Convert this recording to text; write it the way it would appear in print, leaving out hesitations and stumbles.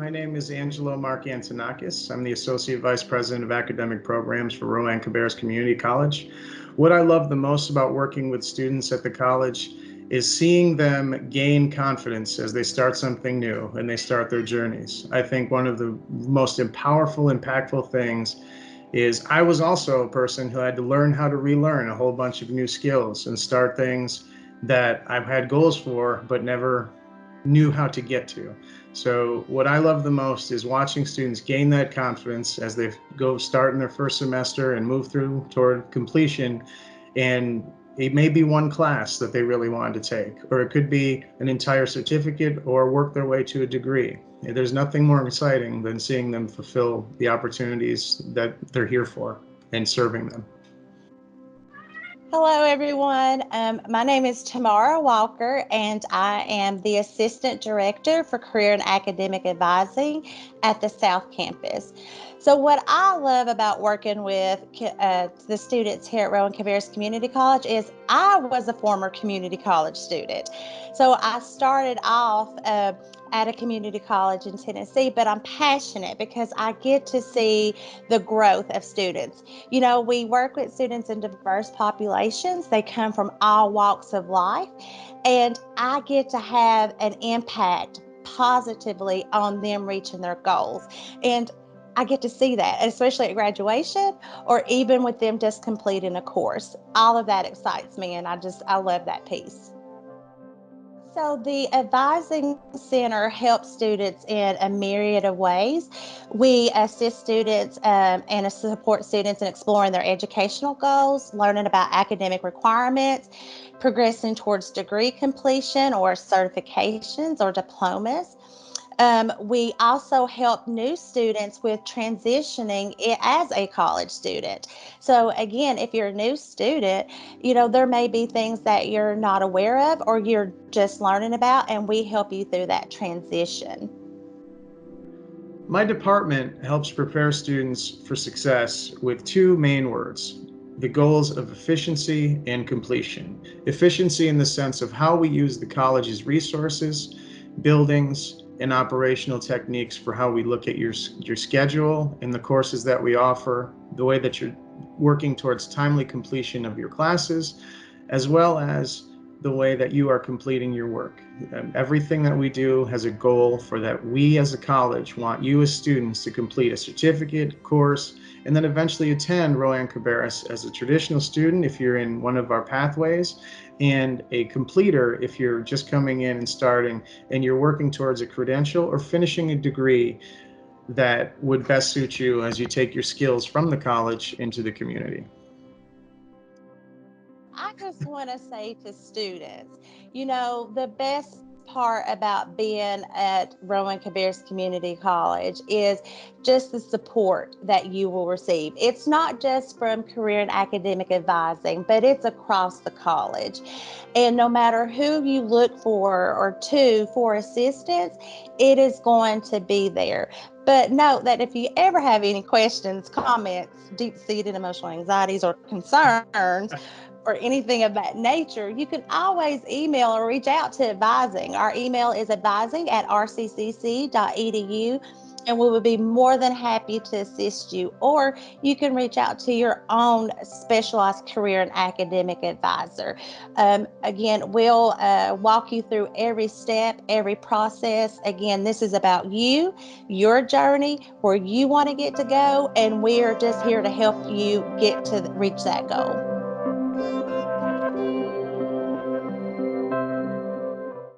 My name is Angelo Mark Antonakis. I'm the Associate Vice President of Academic Programs for Rowan-Cabarrus Community College. What I love the most about working with students at the college is seeing them gain confidence as they start something new and they start their journeys. I think one of the most powerful, impactful things is I was also a person who had to learn how to relearn a whole bunch of new skills and start things that I've had goals for but never knew how to get to. So what I love the most is watching students gain that confidence as they go start in their first semester and move through toward completion. And it may be one class that they really wanted to take, or it could be an entire certificate or work their way to a degree. There's nothing more exciting than seeing them fulfill the opportunities that they're here for and serving them. Hello, everyone. My name is Tammara Walker, and I am the Assistant Director for Career and Academic Advising at the South Campus. So what I love about working with the students here at Rowan-Cabarrus Community College is I was a former community college student. So I started off at a community college in Tennessee, but I'm passionate because I get to see the growth of students. You know, we work with students in diverse populations. They come from all walks of life, and I get to have an impact positively on them reaching their goals. And I get to see that, especially at graduation or even with them just completing a course. All of that excites me, and I love that piece. So the Advising Center helps students in a myriad of ways. We assist students and support students in exploring their educational goals, learning about academic requirements, progressing towards degree completion or certifications or diplomas. We also help new students with transitioning as a college student. So again, if you're a new student, you know, there may be things that you're not aware of or you're just learning about, and we help you through that transition. My department helps prepare students for success with two main words: the goals of efficiency and completion. Efficiency in the sense of how we use the college's resources, buildings, and operational techniques for how we look at your schedule and the courses that we offer, the way that you're working towards timely completion of your classes, as well as the way that you are completing your work. Everything that we do has a goal for that. We as a college want you as students to complete a certificate, course, and then eventually attend Rowan-Cabarrus as a traditional student if you're in one of our pathways, and a completer if you're just coming in and starting and you're working towards a credential or finishing a degree that would best suit you as you take your skills from the college into the community. I just want to say to students, you know, the best part about being at Rowan-Cabarrus Community College is just the support that you will receive. It's not just from career and academic advising, but it's across the college. And no matter who you look for or to for assistance, it is going to be there. But note that if you ever have any questions, comments, deep-seated emotional anxieties, or concerns, or anything of that nature, you can always email or reach out to advising. Our email is advising@rccc.edu, and we will be more than happy to assist you. Or you can reach out to your own specialized career and academic advisor. Again, we'll walk you through every step, every process. Again, this is about you, your journey, where you want to get to go, and we're just here to help you get to reach that goal.